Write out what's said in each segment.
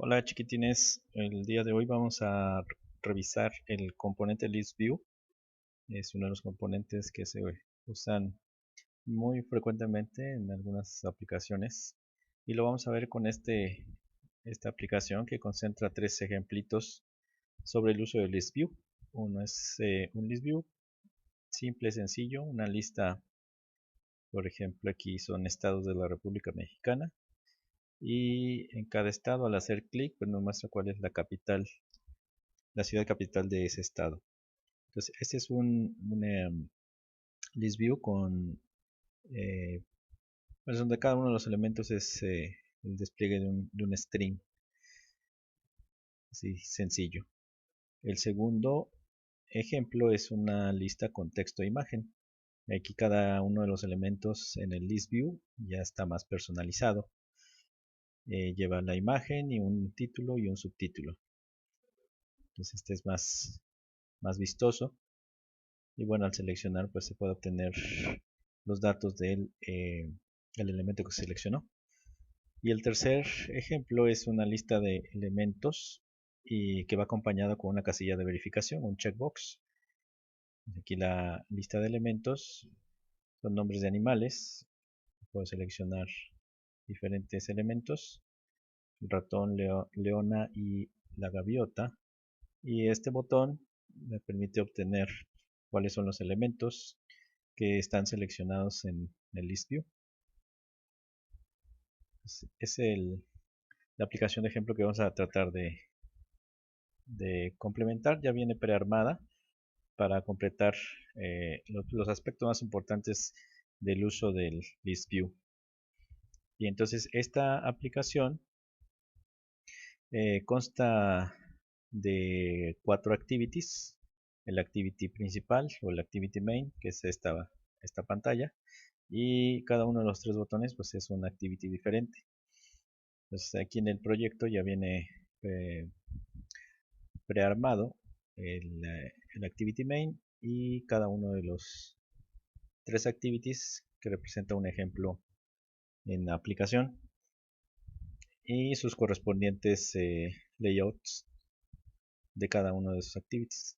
Hola chiquitines, el día de hoy vamos a revisar el componente ListView. Es uno de los componentes que se usan muy frecuentemente en algunas aplicaciones y lo vamos a ver con esta aplicación que concentra tres ejemplitos sobre el uso de ListView. Uno es un ListView simple, sencillo, una lista. Por ejemplo, aquí son estados de la República Mexicana y en cada estado, al hacer clic, pues nos muestra cuál es la ciudad capital de ese estado. Entonces, este es un list view pues donde cada uno de los elementos es el despliegue de un string, así sencillo. El segundo ejemplo es una lista con texto e imagen. Aquí cada uno de los elementos en el list view ya está más personalizado. Lleva la imagen y un título y un subtítulo. Entonces este es más vistoso. Y bueno, al seleccionar pues se puede obtener los datos del el elemento que se seleccionó. Y el tercer ejemplo es una lista de elementos y que va acompañado con una casilla de verificación, un checkbox. Aquí la lista de elementos son nombres de animales. Puedo seleccionar diferentes elementos, el ratón, leona y la gaviota. Y este botón me permite obtener cuáles son los elementos que están seleccionados en el list view. Es la aplicación de ejemplo que vamos a tratar de complementar. Ya viene prearmada para completar los aspectos más importantes del uso del list view. Y entonces esta aplicación consta de 4 activities: el activity principal o el activity main, que es esta pantalla, y cada uno de los 3 botones pues es una activity diferente. Entonces aquí en el proyecto ya viene prearmado el activity main y cada uno de los 3 activities que representa un ejemplo en la aplicación y sus correspondientes layouts de cada uno de esos activities.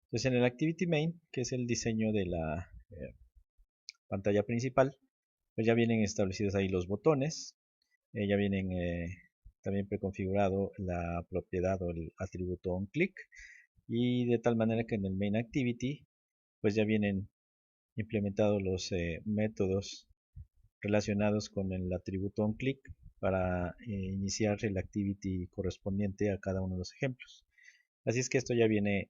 Entonces en el activity main, que es el diseño de la pantalla principal, pues ya vienen establecidos ahí los botones, ya vienen también preconfigurado la propiedad o el atributo onClick, y de tal manera que en el main activity pues ya vienen implementados los métodos relacionados con el atributo onClick para iniciar el activity correspondiente a cada uno de los ejemplos. Así es que esto ya viene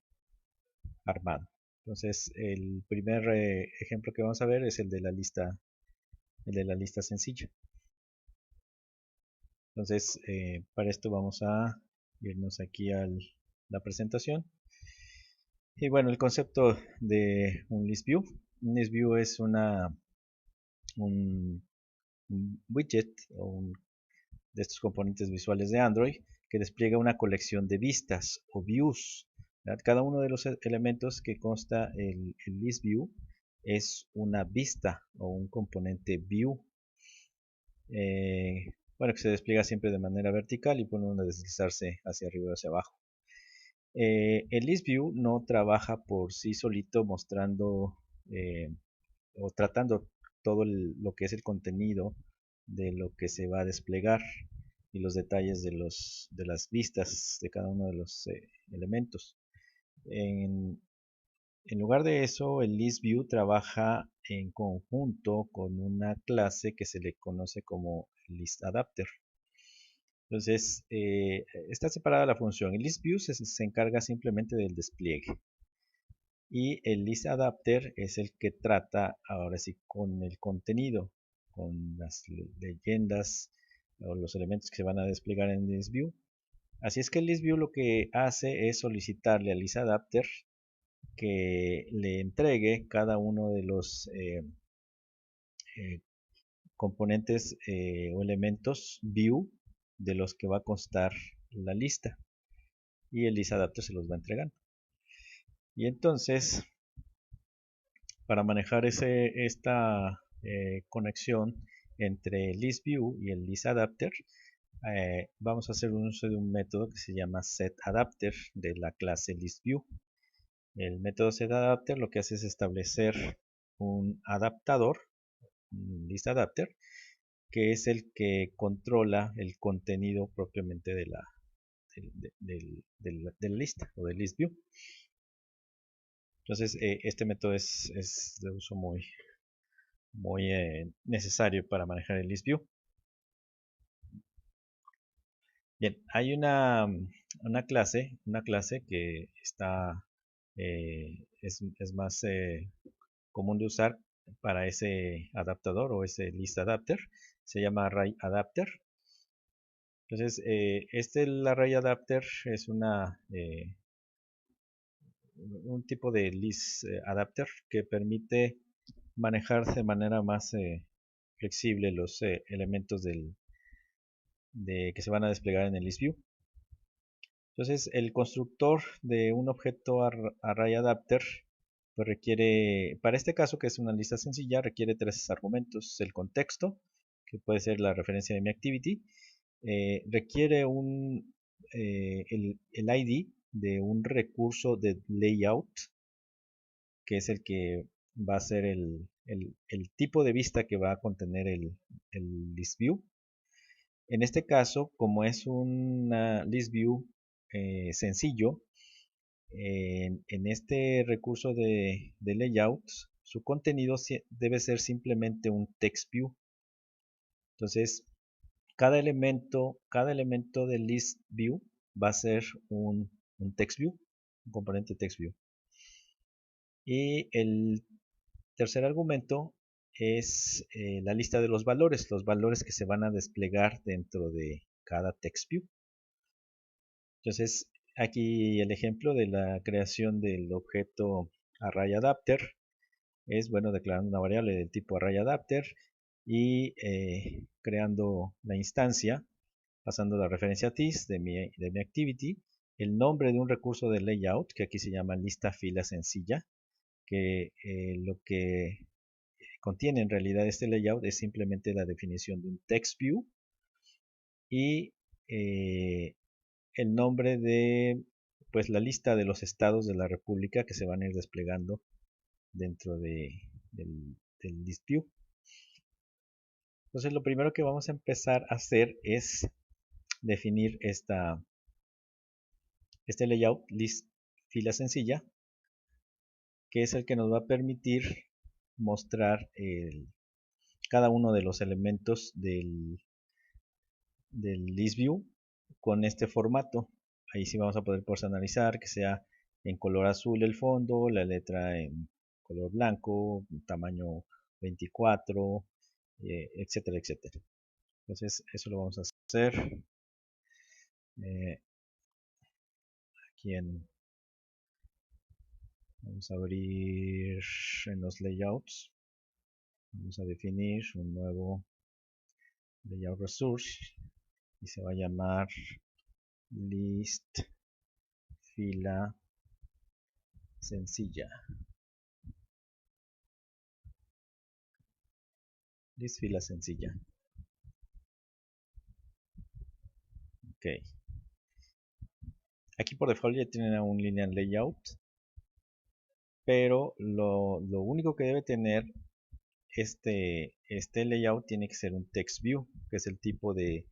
armado. Entonces el primer ejemplo que vamos a ver es el de la lista sencilla. Entonces para esto vamos a irnos aquí a la presentación. Y bueno, el concepto de un list view. Un list view es un widget de estos componentes visuales de Android que despliega una colección de vistas o views. ¿Verdad? Cada uno de los elementos que consta el list view es una vista o un componente view. Bueno, que se despliega siempre de manera vertical y puede uno deslizarse hacia arriba o hacia abajo. El list view no trabaja por sí solito mostrando o tratando todo lo que es el contenido de lo que se va a desplegar y los detalles de las vistas de cada uno de los elementos. En lugar de eso, el list view trabaja en conjunto con una clase que se le conoce como list adapter. Entonces, está separada la función. El list view se encarga simplemente del despliegue. Y el list adapter es el que trata ahora sí con el contenido, con las leyendas o los elementos que se van a desplegar en list view. Así es que el list view lo que hace es solicitarle al list adapter que le entregue cada uno de los componentes o elementos view de los que va a constar la lista, y el list adapter se los va entregando. Y entonces, para manejar esta conexión entre el list view y el list adapter, vamos a hacer un uso de un método que se llama setAdapter de la clase ListView. El método setAdapter lo que hace es establecer un adaptador, un listAdapter, que es el que controla el contenido propiamente de la lista o del ListView. Entonces, este método es de uso muy necesario para manejar el ListView. Bien, hay una clase que está es más común de usar para ese adaptador o ese list adapter. Se llama ArrayAdapter. Entonces, el ArrayAdapter es un tipo de list adapter que permite manejar de manera más flexible los elementos que se van a desplegar en el ListView. Entonces, el constructor de un objeto ArrayAdapter pues requiere, para este caso que es una lista sencilla, requiere tres argumentos: el contexto, que puede ser la referencia de mi activity, requiere el ID de un recurso de layout, que es el que va a ser el tipo de vista que va a contener el ListView. En este caso, como es una ListView sencillo, en este recurso de layout, su contenido debe ser simplemente un text view. Entonces, cada elemento del list view va a ser un text view, un componente text view. Y el tercer argumento es la lista de los valores que se van a desplegar dentro de cada text view. Entonces, aquí el ejemplo de la creación del objeto ArrayAdapter es, bueno, declarando una variable del tipo ArrayAdapter y creando la instancia, pasando la referencia TIS de mi activity, el nombre de un recurso de layout, que aquí se llama lista fila sencilla, que lo que contiene en realidad este layout es simplemente la definición de un text view y el nombre de pues la lista de los estados de la república que se van a ir desplegando dentro del list view. Entonces, lo primero que vamos a empezar a hacer es definir este layout list fila sencilla, que es el que nos va a permitir mostrar cada uno de los elementos del list view con este formato. Ahí sí vamos a poder personalizar, que sea en color azul el fondo, la letra en color blanco, tamaño 24, etcétera, etcétera. Entonces, eso lo vamos a hacer aquí vamos a abrir en los layouts, vamos a definir un nuevo layout resource y se va a llamar list fila sencilla. List fila sencilla. Ok. Aquí por default ya tienen un linear layout, pero lo único que debe tener este layout tiene que ser un text view, que es el tipo de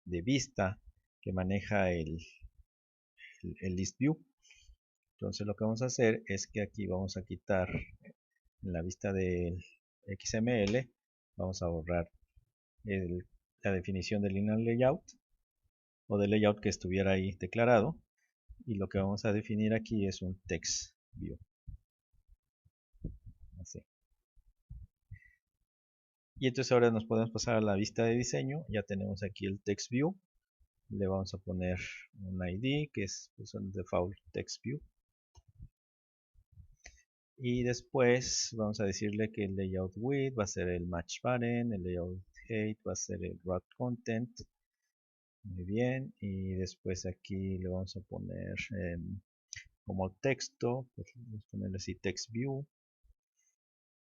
vista que maneja el list view. Entonces lo que vamos a hacer es que aquí vamos a quitar en la vista del XML, vamos a borrar la definición del linear layout o del layout que estuviera ahí declarado, y lo que vamos a definir aquí es un text view. Así. Y entonces ahora nos podemos pasar a la vista de diseño. Ya tenemos aquí el text view, le vamos a poner un ID que es pues, el default text view, y después vamos a decirle que el layout width va a ser el match button, el layout height va a ser el route content. Muy bien, y después aquí le vamos a poner como texto, pues vamos a ponerle así text view.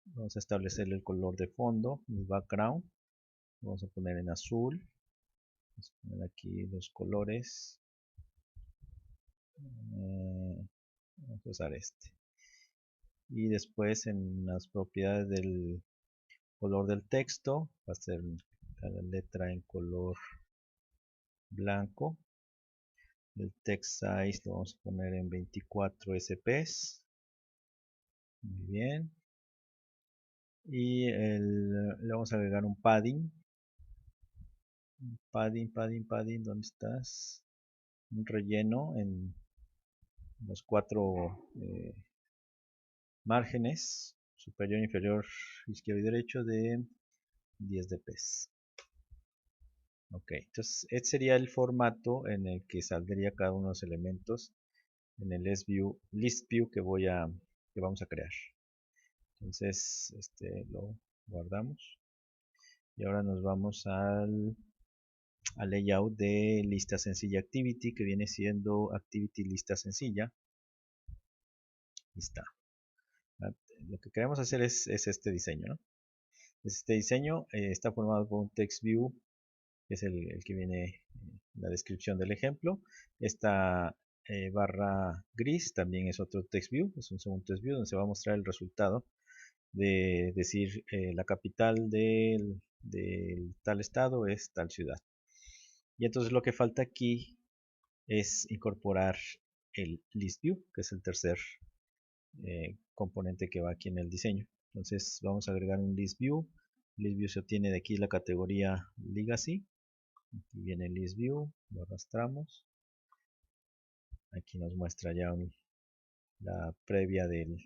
Vamos a establecer el color de fondo, el background, vamos a poner en azul. Vamos a poner aquí los colores. Vamos a usar este. Y después en las propiedades del color del texto va a ser cada letra en color blanco. El text size lo vamos a poner en 24 SPs. Muy bien. Y le vamos a agregar un padding. Padding, ¿dónde estás? Un relleno en los 4 márgenes, superior, inferior, izquierdo y derecho, de 10 dps. Ok, entonces este sería el formato en el que saldría cada uno de los elementos en el list view que vamos a crear. Entonces lo guardamos y ahora nos vamos al layout de lista sencilla activity, que viene siendo activity lista sencilla. Ahí está. Lo que queremos hacer es este diseño, ¿no? Este diseño está formado por un text view, que es el que viene en la descripción del ejemplo. Esta barra gris también es otro text view, es un segundo text view donde se va a mostrar el resultado de decir la capital del tal estado es tal ciudad. Y entonces lo que falta aquí es incorporar el list view, que es el tercer componente que va aquí en el diseño. Entonces vamos a agregar un list view. List view se obtiene de aquí la categoría legacy. Aquí viene el list view, lo arrastramos. Aquí nos muestra ya la previa del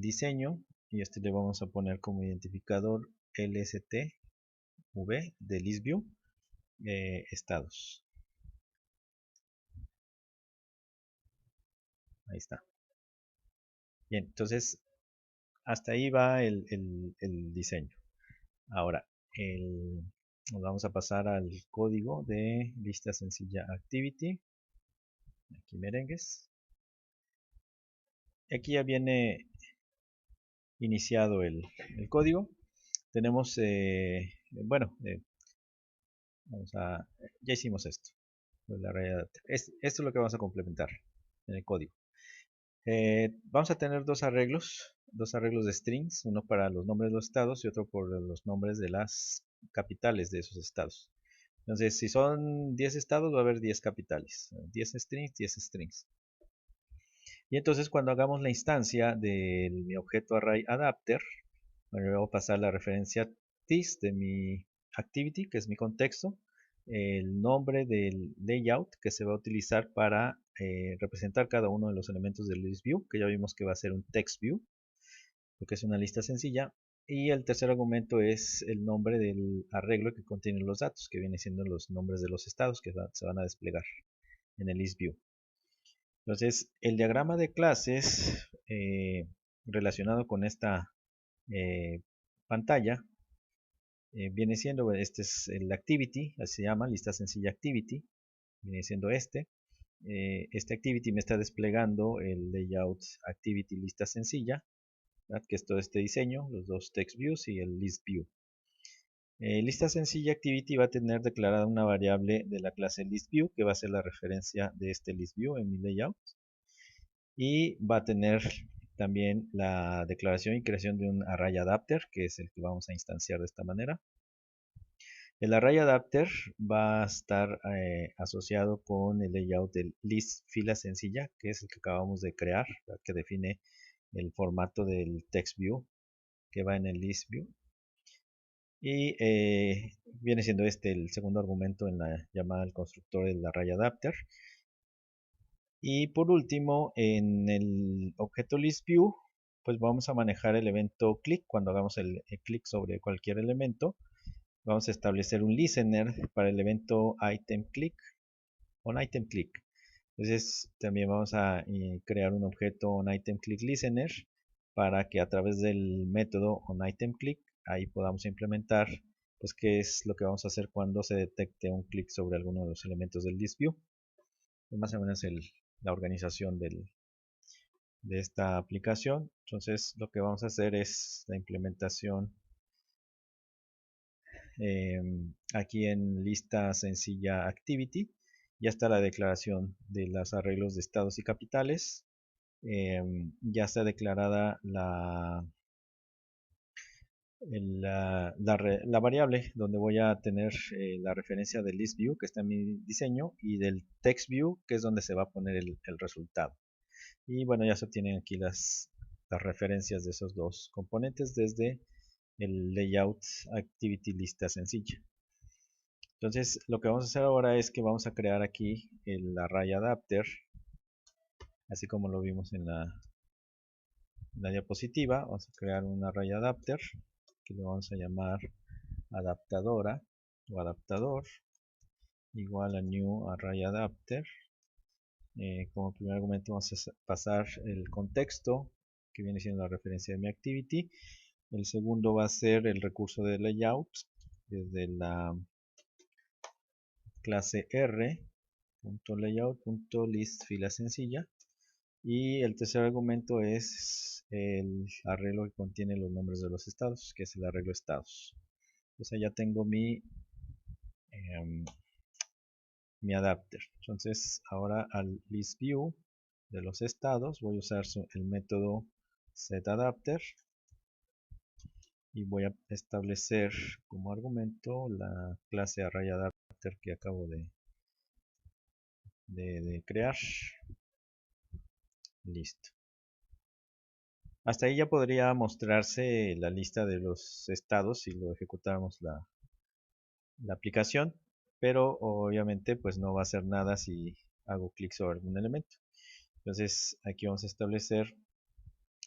diseño, y le vamos a poner como identificador lstv de list view estados. Ahí está. Bien, entonces hasta ahí va el diseño. Ahora nos vamos a pasar al código de lista sencilla activity. Aquí merengues. Aquí ya viene iniciado el código. Tenemos, bueno, ya hicimos esto. Esto es lo que vamos a complementar en el código. Vamos a tener dos arreglos de strings, uno para los nombres de los estados y otro por los nombres de las capitales de esos estados. Entonces, si son 10 estados, va a haber 10 capitales, 10 strings, 10 strings. Y entonces cuando hagamos la instancia de mi objeto array adapter, bueno, le voy a pasar la referencia this de mi activity, que es mi contexto, el nombre del layout que se va a utilizar para representar cada uno de los elementos del list view, que ya vimos que va a ser un text view, porque es una lista sencilla. Y el tercer argumento es el nombre del arreglo que contiene los datos, que viene siendo los nombres de los estados que se van a desplegar en el list view. Entonces, el diagrama de clases relacionado con esta pantalla viene siendo, este es el activity, así se llama, lista sencilla activity, viene siendo este activity me está desplegando el layout activity lista sencilla, ¿verdad? Que es todo este diseño, los dos text views y el list view. Lista sencilla activity va a tener declarada una variable de la clase listView, que va a ser la referencia de este listView en mi layout, y va a tener también la declaración y creación de un array adapter, que es el que vamos a instanciar de esta manera. El array adapter va a estar asociado con el layout del list fila sencilla, que es el que acabamos de crear, que define el formato del text view que va en el list view. Y viene siendo este el segundo argumento en la llamada del constructor del array adapter. Y por último, en el objeto listView, pues vamos a manejar el evento click. Cuando hagamos el clic sobre cualquier elemento, vamos a establecer un listener para el evento itemClick. Entonces también vamos a crear un objeto onItemClickListener para que a través del método onItemClick ahí podamos implementar pues qué es lo que vamos a hacer cuando se detecte un clic sobre alguno de los elementos del listView. Es más o menos la organización de esta aplicación. Entonces lo que vamos a hacer es la implementación aquí en lista sencilla activity ya está la declaración de los arreglos de estados y capitales. Ya está declarada la variable donde voy a tener la referencia del list view que está en mi diseño y del text view que es donde se va a poner el resultado. Y bueno, ya se obtienen aquí las referencias de esos dos componentes desde el layout activity lista sencilla. Entonces lo que vamos a hacer ahora es que vamos a crear aquí el array adapter, así como lo vimos en la diapositiva. Vamos a crear un array adapter que lo vamos a llamar adaptadora o adaptador igual a new array adapter. Como primer argumento vamos a pasar el contexto que viene siendo la referencia de mi activity. El segundo va a ser el recurso de layout desde la clase r.layout.list fila sencilla. Y el tercer argumento es el arreglo que contiene los nombres de los estados, que es el arreglo estados. Entonces ya tengo mi adapter. Entonces ahora al list view de los estados voy a usar el método setAdapter y voy a establecer como argumento la clase arrayAdapter que acabo de crear. Listo. Hasta ahí ya podría mostrarse la lista de los estados si lo ejecutáramos la aplicación, pero obviamente pues no va a hacer nada si hago clic sobre algún elemento. Entonces aquí vamos a establecer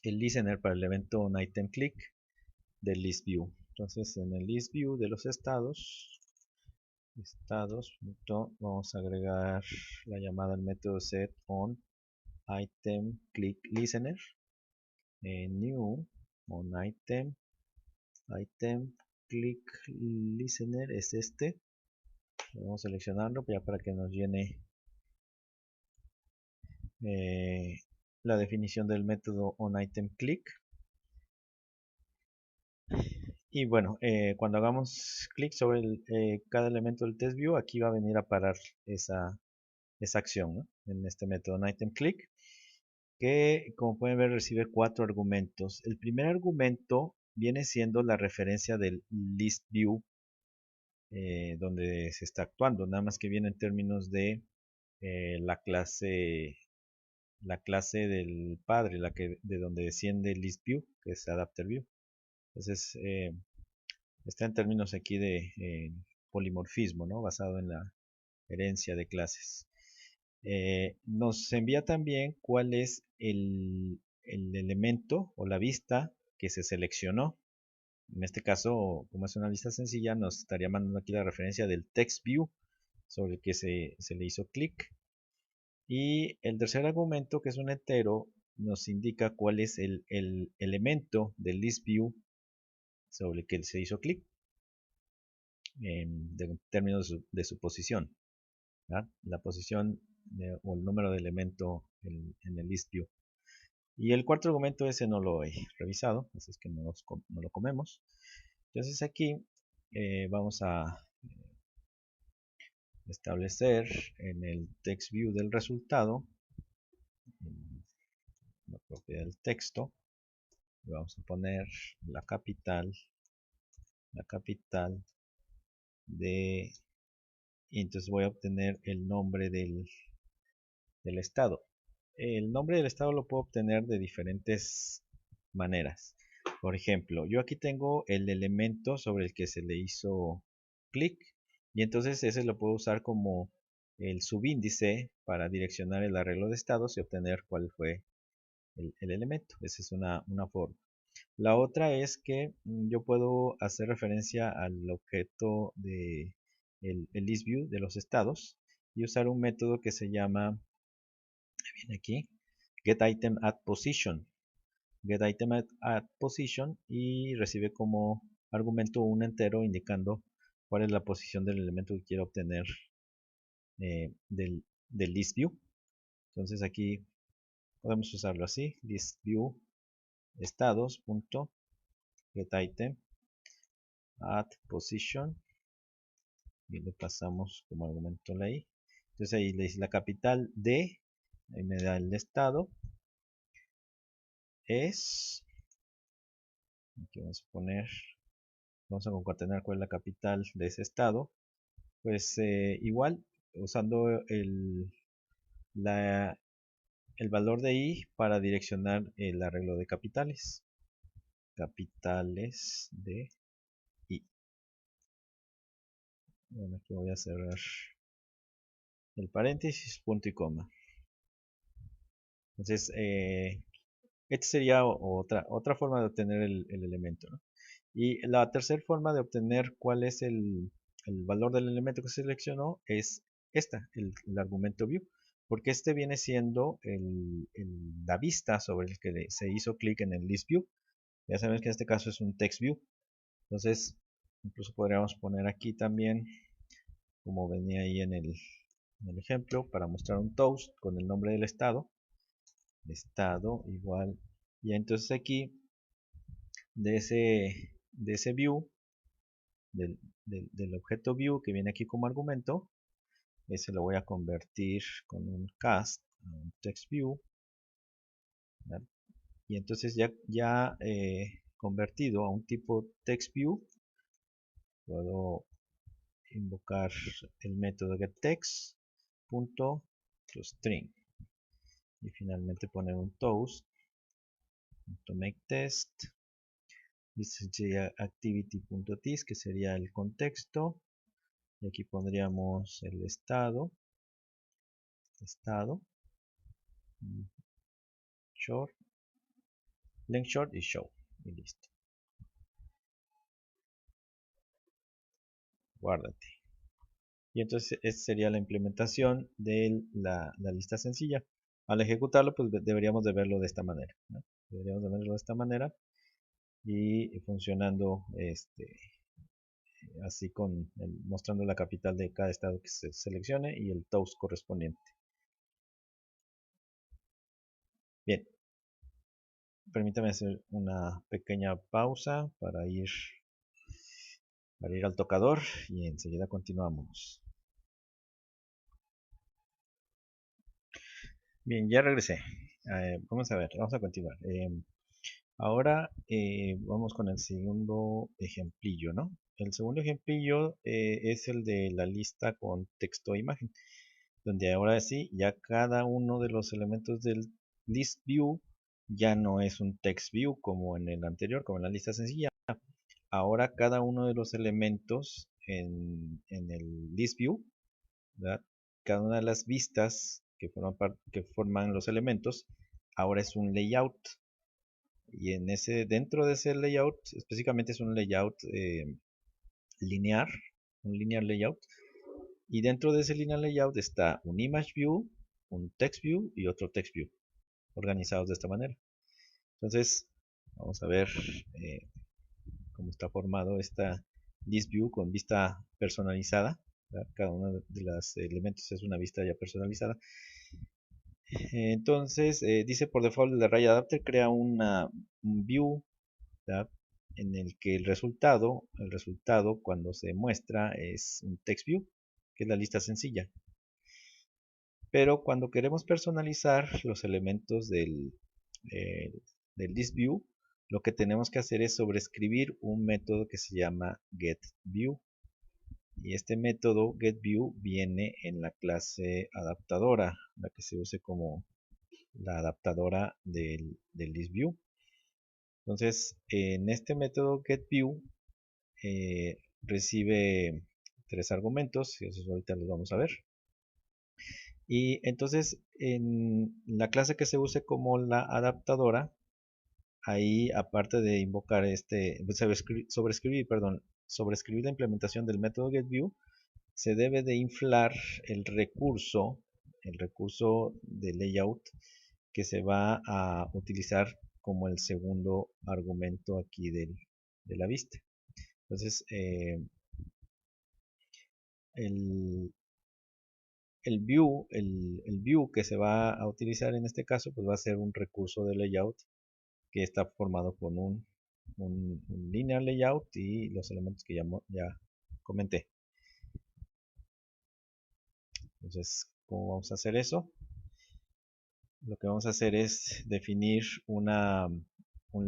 el listener para el evento onItemClick del listView. Entonces en el listView de los estados, vamos a agregar la llamada al método setOnItemClickListener, new onItemClickListener es este. Vamos a seleccionarlo ya para que nos llene la definición del método onItemClick. Y bueno, cuando hagamos clic sobre cada elemento del test view, aquí va a venir a parar esa acción, ¿no? En este método onItemClick, que como pueden ver recibe 4 argumentos. El primer argumento viene siendo la referencia del list view donde se está actuando, nada más que viene en términos de la clase del padre, de donde desciende el list view, que es adapter view. Entonces está en términos aquí de polimorfismo, ¿no? Basado en la herencia de clases. Nos envía también cuál es el elemento o la vista que se seleccionó. En este caso, como es una lista sencilla, nos estaría mandando aquí la referencia del text view sobre el que se le hizo clic. Y el tercer argumento, que es un entero, nos indica cuál es el elemento del list view sobre el que se hizo clic en términos de su posición, ¿verdad? La posición o el número de elemento en el list view. Y el cuarto argumento ese no lo he revisado, así es que no lo comemos. Entonces aquí vamos a establecer en el text view del resultado la propiedad del texto. Vamos a poner la capital de, y entonces voy a obtener el nombre del estado. El nombre del estado lo puedo obtener de diferentes maneras. Por ejemplo, yo aquí tengo el elemento sobre el que se le hizo clic y entonces ese lo puedo usar como el subíndice para direccionar el arreglo de estados y obtener cuál fue el elemento. Esa es una forma. La otra es que yo puedo hacer referencia al objeto de el list view de los estados y usar un método que se llama, viene aquí, getItemAddPosition. GetItemAddPosition y recibe como argumento un entero indicando cuál es la posición del elemento que quiero obtener del list view. Entonces aquí podemos usarlo así, list view estados.getItem add position y le pasamos como argumento la i. Entonces ahí le dice la capital de, ahí me da el estado, es, aquí vamos a concatenar cuál es la capital de ese estado. Pues igual, usando el valor de i para direccionar el arreglo de capitales. Capitales de i. Bueno, aquí voy a cerrar el paréntesis, punto y coma. Entonces, esta sería otra forma de obtener el elemento, ¿no? Y la tercera forma de obtener cuál es el valor del elemento que se seleccionó es el argumento view, porque este viene siendo la vista sobre el que se hizo clic en el list view. Ya sabemos que en este caso es un text view. Entonces, incluso podríamos poner aquí también, como venía ahí en el ejemplo, para mostrar un toast con el nombre del estado. Estado igual. Y entonces aquí, de ese view, del objeto view que viene aquí como argumento, ese lo voy a convertir con un cast a un text view, ¿vale? Y entonces ya convertido a un tipo text view, puedo invocar el método getText.toString y finalmente poner un toast.makeTest. Este sería activity.tis, que sería el contexto, y aquí pondríamos el estado, short, length short y show, y listo. Guárdate. Y entonces esta sería la implementación de la lista sencilla. Al ejecutarlo, pues deberíamos de verlo de esta manera, ¿no? Deberíamos de verlo de esta manera y funcionando así mostrando la capital de cada estado que se seleccione y el toast correspondiente. Bien, permítame hacer una pequeña pausa para ir al tocador y enseguida continuamos. Bien, ya regresé. Vamos a ver, vamos a continuar. Ahora vamos con el segundo ejemplillo, ¿no? El segundo ejemplillo es el de la lista con texto e imagen, donde ahora sí, ya cada uno de los elementos del list view ya no es un text view como en el anterior, como en la lista sencilla. Ahora cada uno de los elementos en el list view, ¿verdad? Cada una de las vistas que forman los elementos, ahora es un layout. Y dentro de ese layout, específicamente es un layout lineal, un linear layout. Y dentro de ese linear layout está un image view, un text view y otro text view, organizados de esta manera. Entonces, vamos a ver cómo está formado esta list view con vista personalizada, ¿verdad? Cada uno de los elementos es una vista ya personalizada. Entonces, dice por default el array adapter crea un view, ¿verdad? En el que el resultado cuando se muestra es un text view, que es la lista sencilla. Pero cuando queremos personalizar los elementos del list view, lo que tenemos que hacer es sobreescribir un método que se llama getView. Y este método getView viene en la clase adaptadora, la que se use como la adaptadora del listView. Entonces, en este método getView recibe 3 argumentos, y esos ahorita los vamos a ver. Y entonces, en la clase que se use como la adaptadora, ahí aparte de invocar sobreescribir la implementación del método getView, se debe de inflar el recurso de layout que se va a utilizar como el segundo argumento aquí de la vista. Entonces, el view que se va a utilizar en este caso, pues va a ser un recurso de layout que está formado con un un linear layout y los elementos que ya comenté. Entonces, ¿cómo vamos a hacer eso? Lo que vamos a hacer es definir un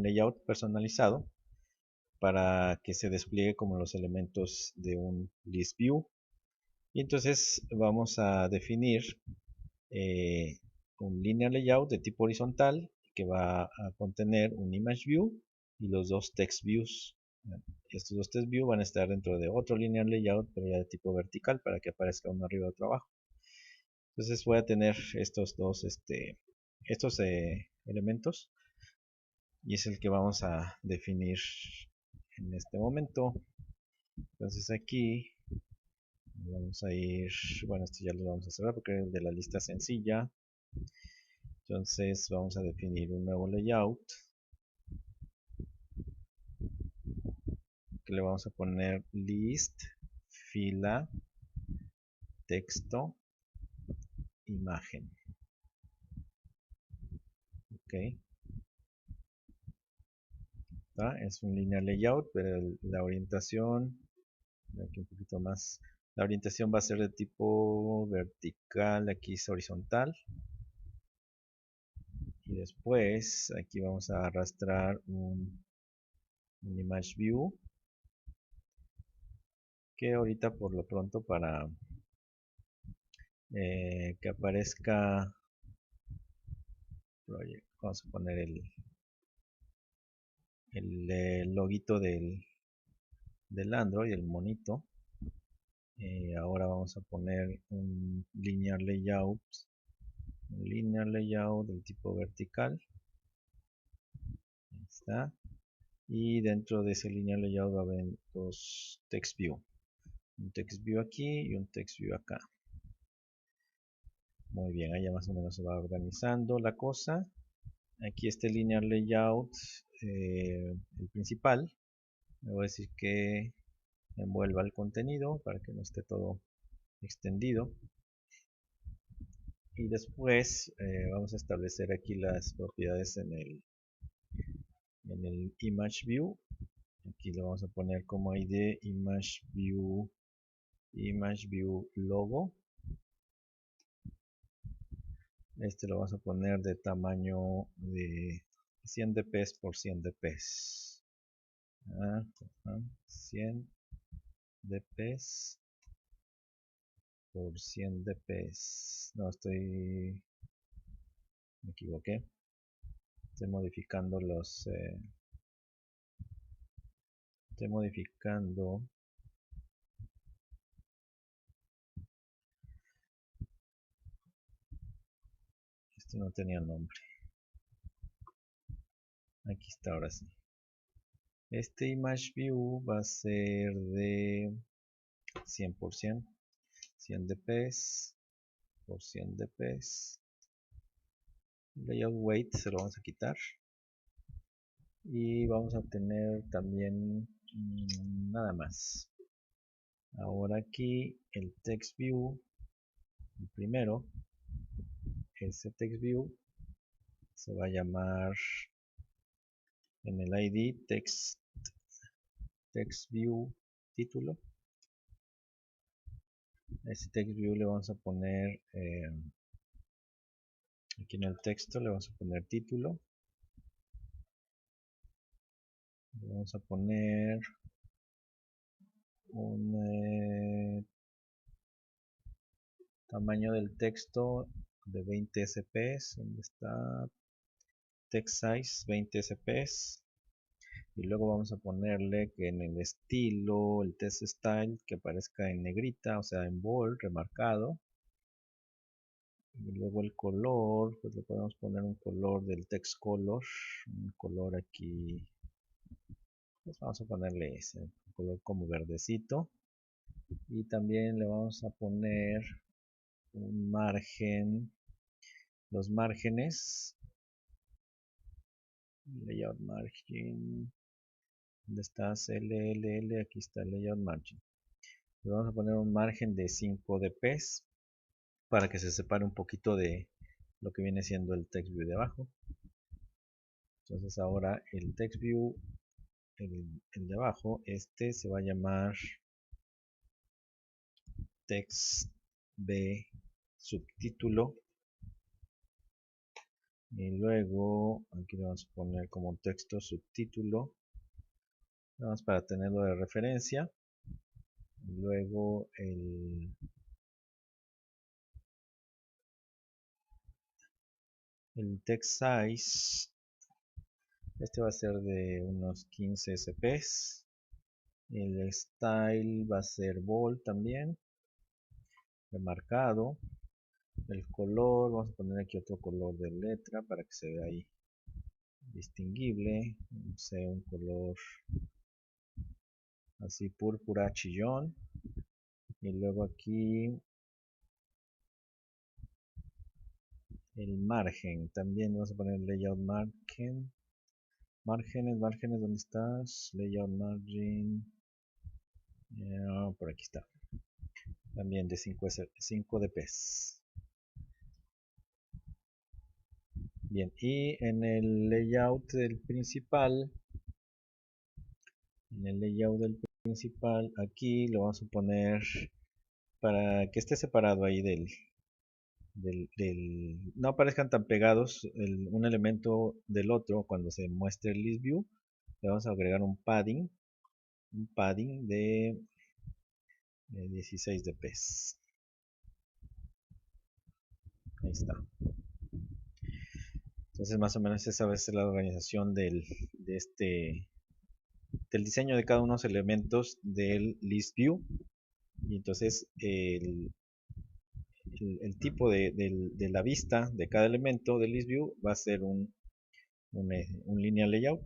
layout personalizado para que se despliegue como los elementos de un list view. Y entonces vamos a definir un linear layout de tipo horizontal que va a contener un image view y los dos text views. Estos dos text views van a estar dentro de otro linear layout, pero ya de tipo vertical, para que aparezca uno arriba y otro abajo. Entonces voy a tener estos dos elementos, y es el que vamos a definir en este momento. Entonces aquí vamos a ir, bueno, esto ya lo vamos a cerrar porque es de la lista sencilla. Entonces vamos a definir un nuevo layout que le vamos a poner list, fila, texto, imagen. Ok, es un linear layout, pero la orientación, aquí un poquito más, la orientación va a ser de tipo vertical, aquí es horizontal. Y después aquí vamos a arrastrar un image view que ahorita por lo pronto para que aparezca vamos a poner el loguito del Android, el monito. Ahora vamos a poner un linear layout del tipo vertical. Ahí está. Y dentro de ese linear layout va a haber dos text view, un text view aquí y un text view acá. Muy bien, ahí ya más o menos se va organizando la cosa. Aquí este linear layout, el principal, le voy a decir que envuelva el contenido para que no esté todo extendido. Y después vamos a establecer aquí las propiedades en el image view. Aquí le vamos a poner como ID image view logo. Este lo vamos a poner de tamaño de 100 dp por 100 dp. 100 dp por 100 dp. No, me equivoqué. Estoy modificando estoy modificando esto, no tenía nombre. Aquí está, ahora sí. Este image view va a ser de 100%, 100 dp por 100 dp. Layout weight se lo vamos a quitar. Y vamos a tener también nada más. Ahora aquí el text view, el primero, ese text view se va a llamar en el ID text view título. Ese text view le vamos a poner aquí en el texto, le vamos a poner título. Le vamos a poner un tamaño del texto de 20 sp. ¿Dónde está? Text size 20 sp. Y luego vamos a ponerle que en el estilo, el text style, que aparezca en negrita, o sea en bold, remarcado. Y luego el color, pues le podemos poner un color del text color, un color aquí, pues vamos a ponerle ese, un color como verdecito. Y también le vamos a poner un margen, los márgenes, layout margin, ¿dónde está? LLL, aquí está el layout margin. Le vamos a poner un margen de 5 dp para que se separe un poquito de lo que viene siendo el text view de abajo. Entonces ahora el text view el de abajo, este se va a llamar text b subtítulo, y luego aquí le vamos a poner como texto subtítulo, nada más para tenerlo de referencia. Y luego el text size, este va a ser de unos 15 sps. El style va a ser bold también, remarcado. El color, vamos a poner aquí otro color de letra para que se vea ahí distinguible. No sé, un color así púrpura chillón. Y luego aquí el margen, también vamos a poner layout margen. Márgenes, ¿dónde estás? Layout margin. Por aquí está. También de 5 dps. Bien, y en el layout del principal, aquí lo vamos a poner para que esté separado ahí no aparezcan tan pegados un elemento del otro. Cuando se muestre el list view, le vamos a agregar un padding de 16 dps. Ahí está. Entonces más o menos esa va a ser la organización del diseño de cada uno de los elementos del list view. Y entonces el tipo de la vista de cada elemento del list view va a ser un linear layout.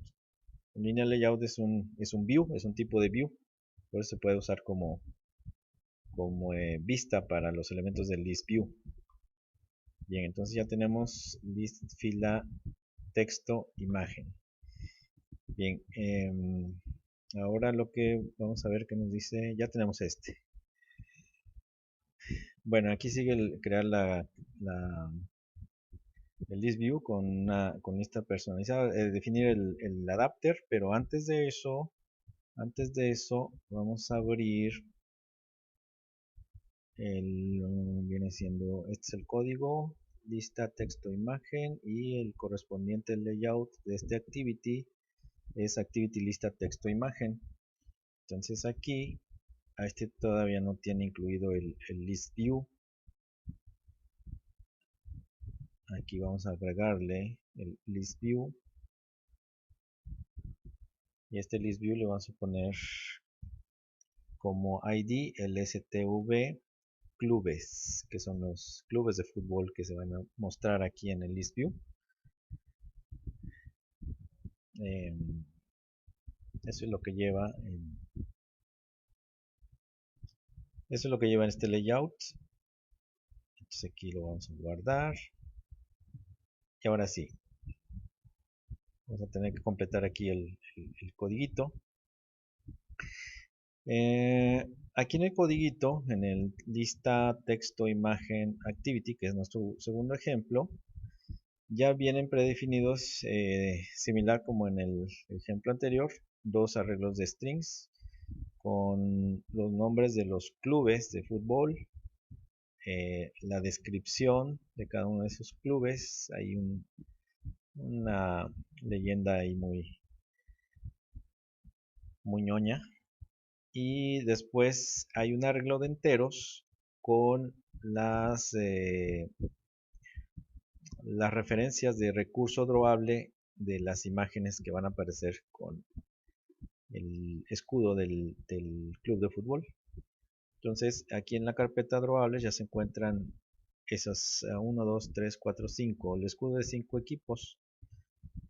Un linear layout es un view, es un tipo de view, por eso se puede usar como vista para los elementos del list view. Bien, entonces ya tenemos list, fila, texto, imagen. Bien, ahora lo que vamos a ver que nos dice, ya tenemos este. Bueno, aquí sigue crear el list view con lista personalizada, definir el adapter, pero antes de eso vamos a abrir viene siendo, este es el código, lista, texto, imagen, y el correspondiente layout de este activity es activity lista, texto, imagen. Entonces aquí a este todavía no tiene incluido el list view. Aquí vamos a agregarle el list view, y este list view le vamos a poner como ID el stv clubes, que son los clubes de fútbol que se van a mostrar aquí en el list view. Eso es lo que lleva en este layout. Entonces aquí lo vamos a guardar, y ahora sí vamos a tener que completar aquí el codiguito. Aquí en el codiguito, en el lista, texto, imagen, activity, que es nuestro segundo ejemplo, ya vienen predefinidos, similar como en el ejemplo anterior, dos arreglos de strings con los nombres de los clubes de fútbol, la descripción de cada uno de esos clubes. Hay una leyenda ahí muy ñoña, y después hay un arreglo de enteros con las referencias de recurso drawable de las imágenes que van a aparecer con el escudo del club de fútbol. Entonces aquí en la carpeta drawables ya se encuentran esas 1, 2, 3, 4, 5, el escudo de 5 equipos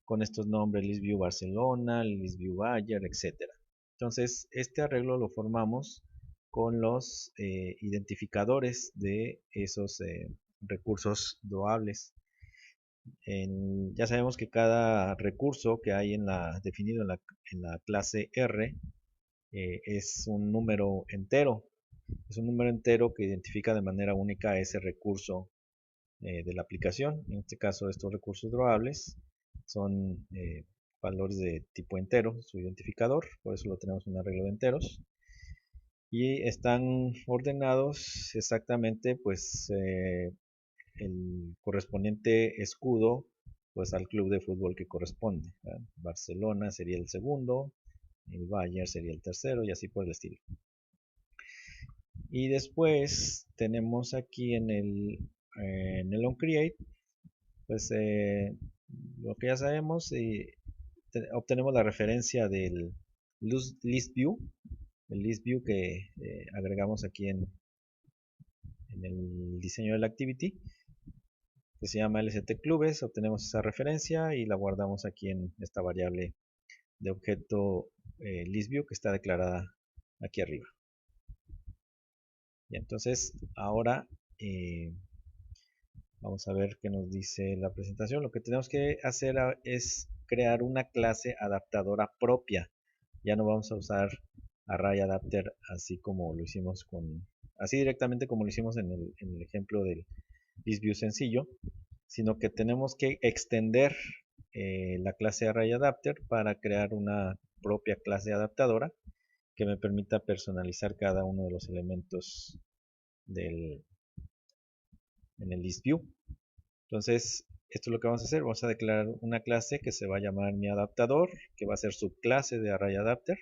con estos nombres: ListView Barcelona, ListView Bayer, etc. Entonces este arreglo lo formamos con los identificadores de esos recursos drawables. Ya sabemos que cada recurso que hay definido en la clase R es un número entero. Es un número entero que identifica de manera única ese recurso de la aplicación. En este caso, estos recursos drawables son valores de tipo entero, su identificador, por eso lo tenemos un arreglo de enteros. Y están ordenados exactamente pues el correspondiente escudo pues al club de fútbol que corresponde, ¿verdad? Barcelona sería el segundo, el Bayern sería el tercero y así por el estilo. Y después tenemos aquí en el onCreate pues lo que ya sabemos, obtenemos la referencia del list view, el list view que agregamos aquí en el diseño del activity, que se llama LST clubes. Obtenemos esa referencia y la guardamos aquí en esta variable de objeto listView que está declarada aquí arriba. Y entonces ahora vamos a ver qué nos dice la presentación. Lo que tenemos que hacer es crear una clase adaptadora propia. Ya no vamos a usar ArrayAdapter así directamente como lo hicimos en el ejemplo del listView sencillo, sino que tenemos que extender la clase ArrayAdapter para crear una propia clase adaptadora que me permita personalizar cada uno de los elementos en el listView. Entonces, esto es lo que vamos a hacer. Vamos a declarar una clase que se va a llamar miAdaptador, que va a ser subclase de ArrayAdapter.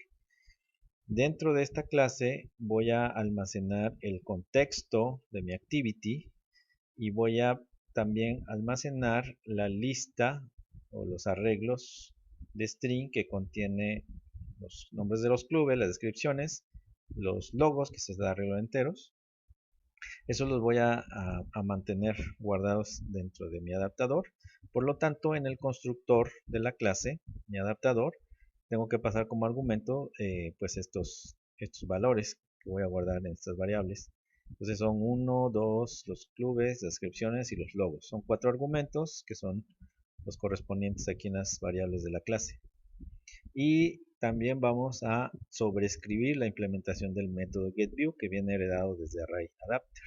Dentro de esta clase voy a almacenar el contexto de mi activity y voy a también almacenar la lista o los arreglos de string que contiene los nombres de los clubes, las descripciones, los logos, que es el arreglo de enteros. Eso los voy a mantener guardados dentro de mi adaptador. Por lo tanto, en el constructor de la clase, mi adaptador, tengo que pasar como argumento pues estos valores que voy a guardar en estas variables. Entonces son 1, 2, los clubes, descripciones y los logos. Son 4 argumentos que son los correspondientes aquí en las variables de la clase. Y también vamos a sobreescribir la implementación del método getView que viene heredado desde ArrayAdapter.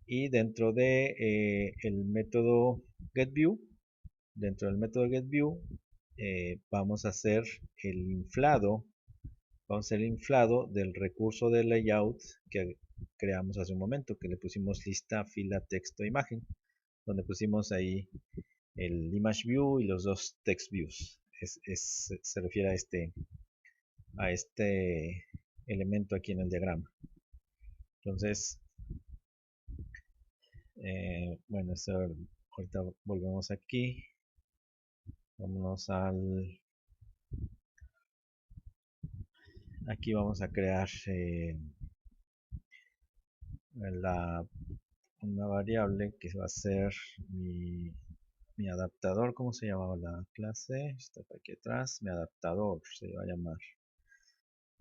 Y dentro de el método getView, vamos a hacer el inflado del recurso de layout que creamos hace un momento, que le pusimos lista, fila, texto, imagen, donde pusimos ahí el image view y los dos text views. Se refiere a este elemento aquí en el diagrama. Entonces, bueno, ahorita volvemos aquí. Vámonos aquí vamos a crear una variable que va a ser mi adaptador. ¿Cómo se llamaba la clase? Está aquí atrás. Mi adaptador se va a llamar.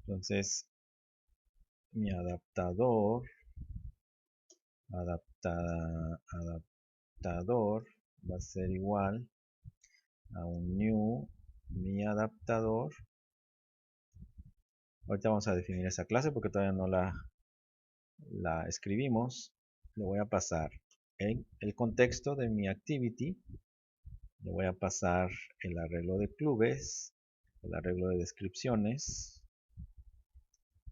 Entonces, mi adaptador va a ser igual a un new mi adaptador. Ahorita vamos a definir esa clase porque todavía no la escribimos. Le voy a pasar en el contexto de mi activity, le voy a pasar el arreglo de clubes, el arreglo de descripciones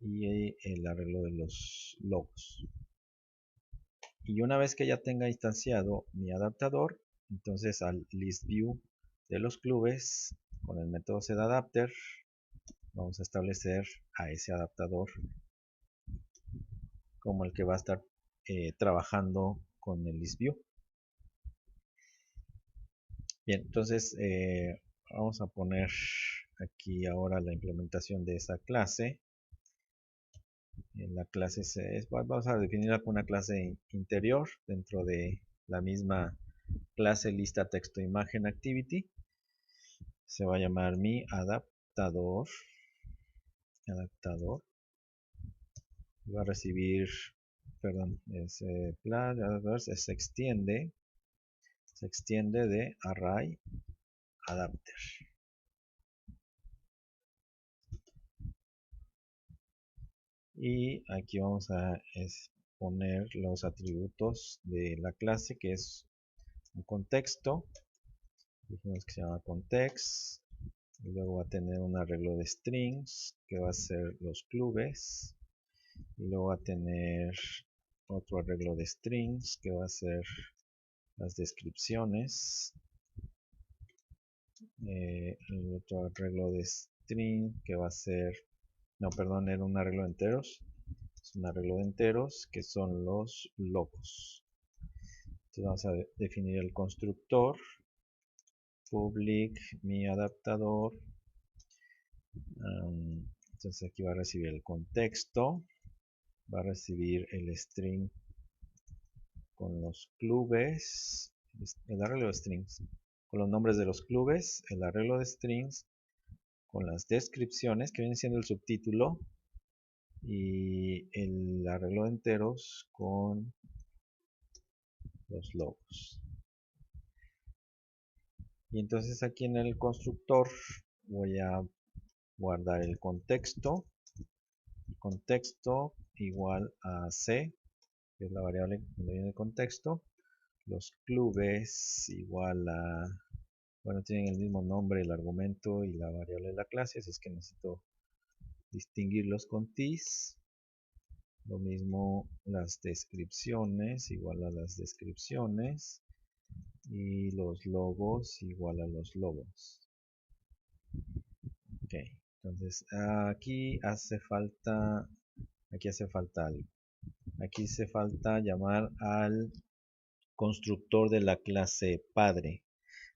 y el arreglo de los logos. Y una vez que ya tenga instanciado mi adaptador, entonces al listView de los clubes con el método setAdapter vamos a establecer a ese adaptador como el que va a estar trabajando con el listView. Bien, entonces vamos a poner aquí ahora la implementación de esa clase. La clase vamos a definirla como una clase interior dentro de la misma clase lista texto imagen activity. Se va a llamar mi adaptador. Va a recibir, perdón, se extiende de ArrayAdapter. Y aquí vamos a poner los atributos de la clase, que es un contexto Dijimos que se llama context. Y luego va a tener un arreglo de strings que va a ser los clubes. Y luego va a tener otro arreglo de strings que va a ser las descripciones. El otro arreglo de string que va a ser, no, perdón, era un arreglo de enteros. Es un arreglo de enteros que son los logos. Entonces vamos a definir el constructor public mi adaptador. Entonces aquí va a recibir el contexto, va a recibir el string con los clubes, el arreglo de strings con los nombres de los clubes, el arreglo de strings con las descripciones que viene siendo el subtítulo y el arreglo de enteros con los logos. Y entonces aquí en el constructor voy a guardar el contexto igual a c, que es la variable donde viene el contexto, los clubes igual a, bueno, tienen el mismo nombre el argumento y la variable de la clase, así es que necesito distinguirlos con tis. Lo mismo las descripciones igual a las descripciones y los logos igual a los logos. Ok, entonces aquí hace falta algo. Aquí hace falta llamar al constructor de la clase padre.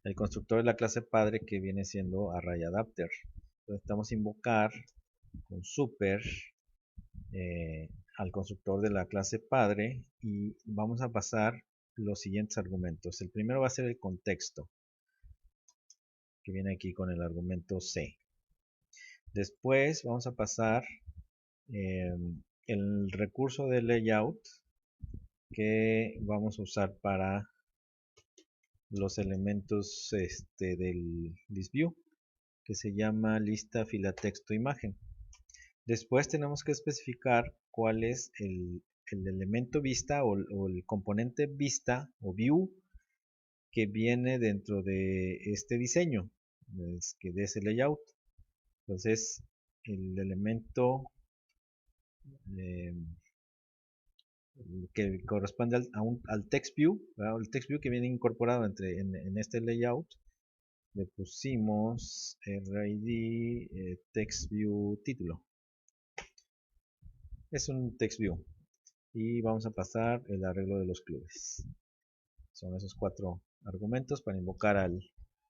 El constructor de la clase padre que viene siendo ArrayAdapter. Entonces necesitamos invocar con super al constructor de la clase padre y vamos a pasar los siguientes argumentos. El primero va a ser el contexto, que viene aquí con el argumento C. Después vamos a pasar el recurso de layout que vamos a usar para los elementos del ListView, que se llama lista fila texto imagen. Después tenemos que especificar cuál es el elemento vista o el componente vista o view que viene dentro de este diseño, de ese layout. Entonces el elemento que corresponde al text view, ¿verdad? El text view que viene incorporado en este layout, le pusimos RID text view título. Es un text view y vamos a pasar el arreglo de los clubes. Son esos 4 argumentos para invocar al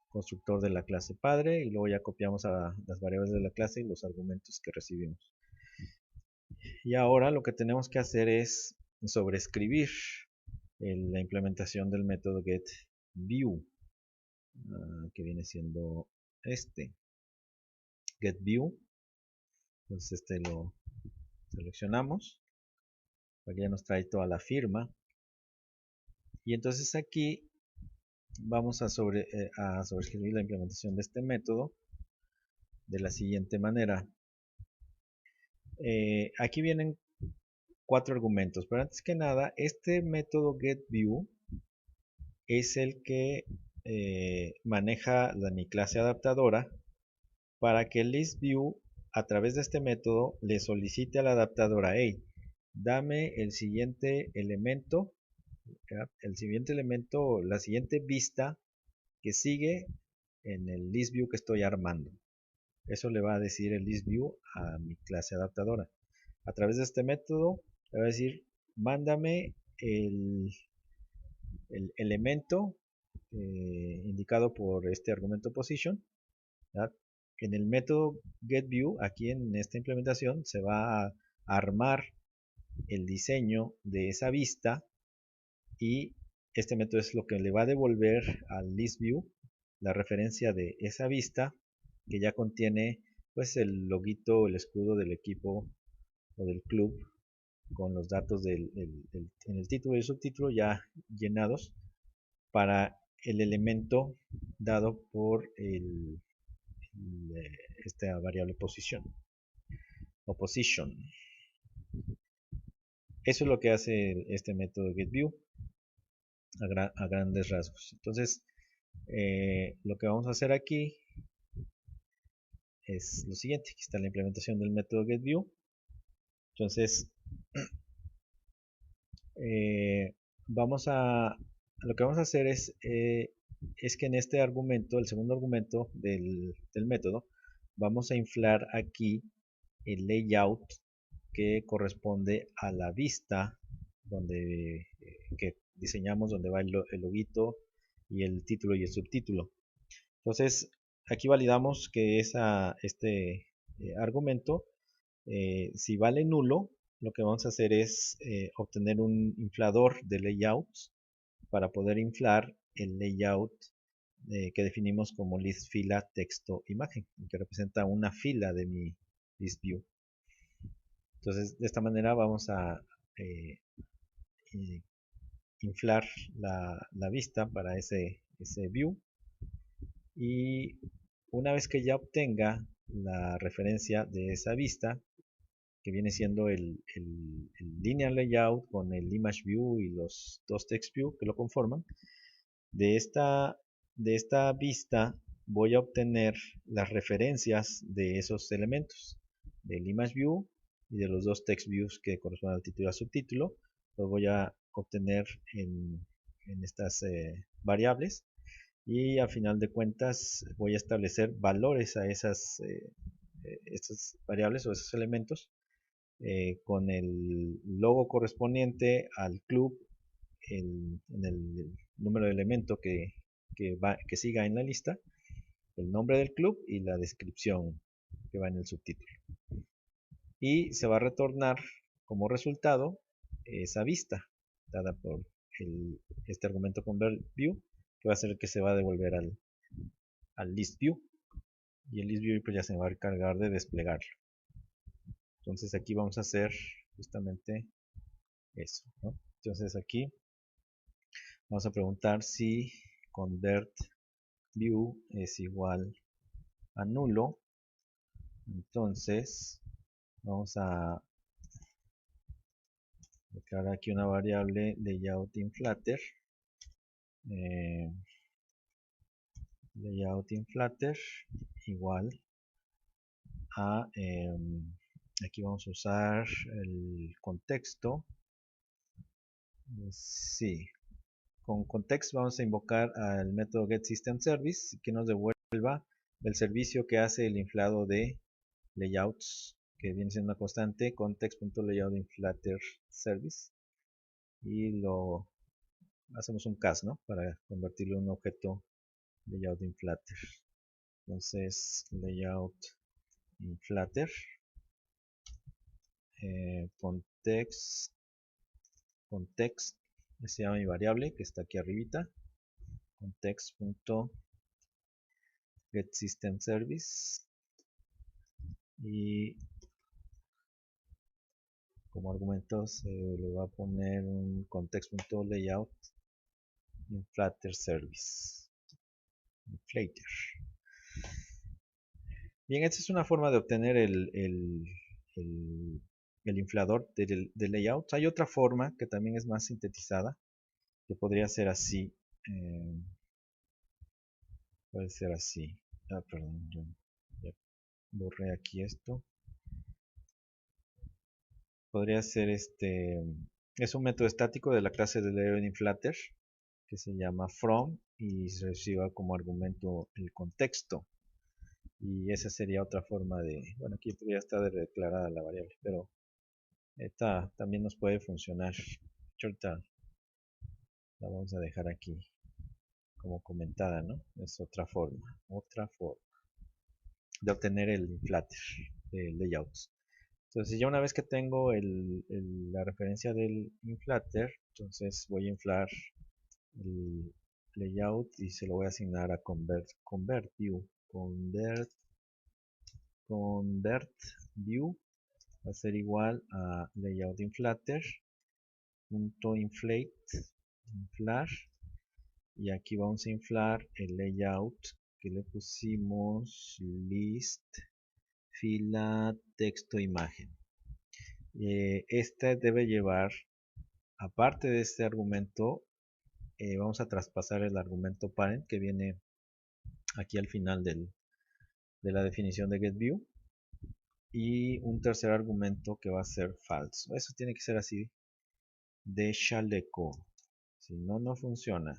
constructor de la clase padre y luego ya copiamos a las variables de la clase y los argumentos que recibimos. Y ahora lo que tenemos que hacer es sobreescribir la implementación del método getView, que viene siendo este getView. Entonces lo seleccionamos, aquí ya nos trae toda la firma y entonces aquí vamos a sobreescribir la implementación de este método de la siguiente manera. Aquí vienen 4 argumentos, pero antes que nada este método getView es el que maneja mi clase adaptadora para que el ListView a través de este método le solicite a la adaptadora: hey, dame el siguiente elemento, la siguiente vista que sigue en el ListView que estoy armando. Eso le va a decir el ListView a mi clase adaptadora. A través de este método le va a decir: mándame el elemento indicado por este argumento position, ¿verdad? En el método getView, aquí en esta implementación, se va a armar el diseño de esa vista y este método es lo que le va a devolver al ListView la referencia de esa vista que ya contiene pues el loguito, el escudo del equipo o del club con los datos en el título y el subtítulo ya llenados para el elemento dado por esta variable posición o position. Eso es lo que hace este método getView a grandes rasgos. Entonces Lo que vamos a hacer aquí es lo siguiente. Aquí está la implementación del método getView. Entonces, lo que vamos a hacer es que en este argumento, el segundo argumento del método, vamos a inflar aquí el layout que corresponde a la vista que diseñamos, donde va el loguito y el título y el subtítulo. Entonces, aquí validamos que este argumento, si vale nulo, lo que vamos a hacer es obtener un inflador de layouts para poder inflar el layout que definimos como list fila texto imagen, que representa una fila de mi list view. Entonces, de esta manera vamos a inflar la vista para ese view, y una vez que ya obtenga la referencia de esa vista, que viene siendo el linear layout con el image view y los dos text view que lo conforman, de esta vista voy a obtener las referencias de esos elementos, del image view y de los dos text views que corresponden al título y al subtítulo. Los voy a obtener en estas variables, y a final de cuentas voy a establecer valores a estas variables o esos elementos con el logo correspondiente al club, en el número de elemento que siga en la lista, el nombre del club y la descripción que va en el subtítulo. Y se va a retornar como resultado esa vista dada por este argumento convertView, que va a ser el que se va a devolver al listView, y el listView pues ya se va a encargar de desplegarlo. Entonces aquí vamos a hacer justamente eso, ¿no? Entonces aquí vamos a preguntar si convertView es igual a nulo. Entonces vamos a declarar aquí una variable layoutInFlutter, layoutInFlutter igual a, aquí vamos a usar el contexto. Sí, con context vamos a invocar al método getSystemService, que nos devuelva el servicio que hace el inflado de layouts, que viene siendo una constante, context.layoutInFlutterService, y lo hacemos un cast, ¿no?, para convertirlo en un objeto layoutInFlutter. Entonces layoutInFlutter context se llama mi variable que está aquí arribita, context.getSystemService, y como argumentos le va a poner un context.layoutInFlutterService, inflater. Bien, esta es una forma de obtener el inflador del layout. Hay otra forma que también es más sintetizada, que podría ser así. Puede ser así. Perdón, yo ya borré aquí esto. Podría ser es un método estático de la clase de layoutInFlutter que se llama from y se reciba como argumento el contexto. Y esa sería otra forma de, bueno, aquí podría estar declarada la variable, pero esta también nos puede funcionar. Ahorita la vamos a dejar aquí como comentada, ¿no? Es otra forma de obtener el inflater de layouts. Entonces ya una vez que tengo la referencia del inflater, entonces voy a inflar el layout y se lo voy a asignar a convertView. ConvertView va a ser igual a layoutInFlutter.inflate, inflar, y aquí vamos a inflar el layout que le pusimos list fila texto imagen. Este debe llevar, aparte de este argumento, vamos a traspasar el argumento parent que viene aquí al final de la definición de getView, y un tercer argumento que va a ser falso. Eso tiene que ser así de chaleco, si no, no funciona.